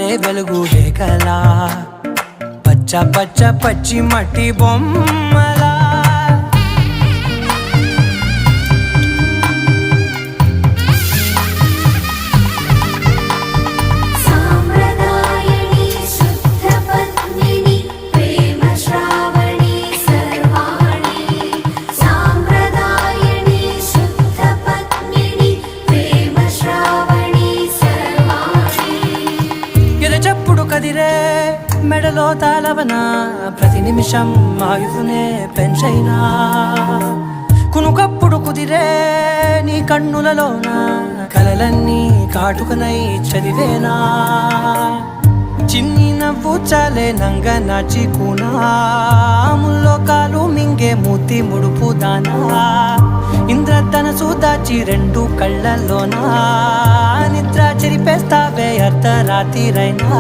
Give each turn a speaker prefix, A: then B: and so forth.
A: జారే వెలుగు రేఖలా పచ్చ పచ్చ పచ్చి మట్టి బొమ్మలా చెప్పుడు కదిరే మెడలో తాళవన ప్రతి నిమిషం ఆయుధునే పెంచైనా కునుకప్పుడు కుదిరే నీ కన్నులలోన కలలన్నీ కాటుకనై చదివేనా చిన్ని నవ్వు చాలే నంగ నాచి కూనాముల్లో కాలు మింగే మూతి ముడుపు దానా ఇంద్రధనసు దాచి రెండు కళ్ళల్లోనా నిద్ర చెరిపేస్తావే అర్ధరాత్రిరైనా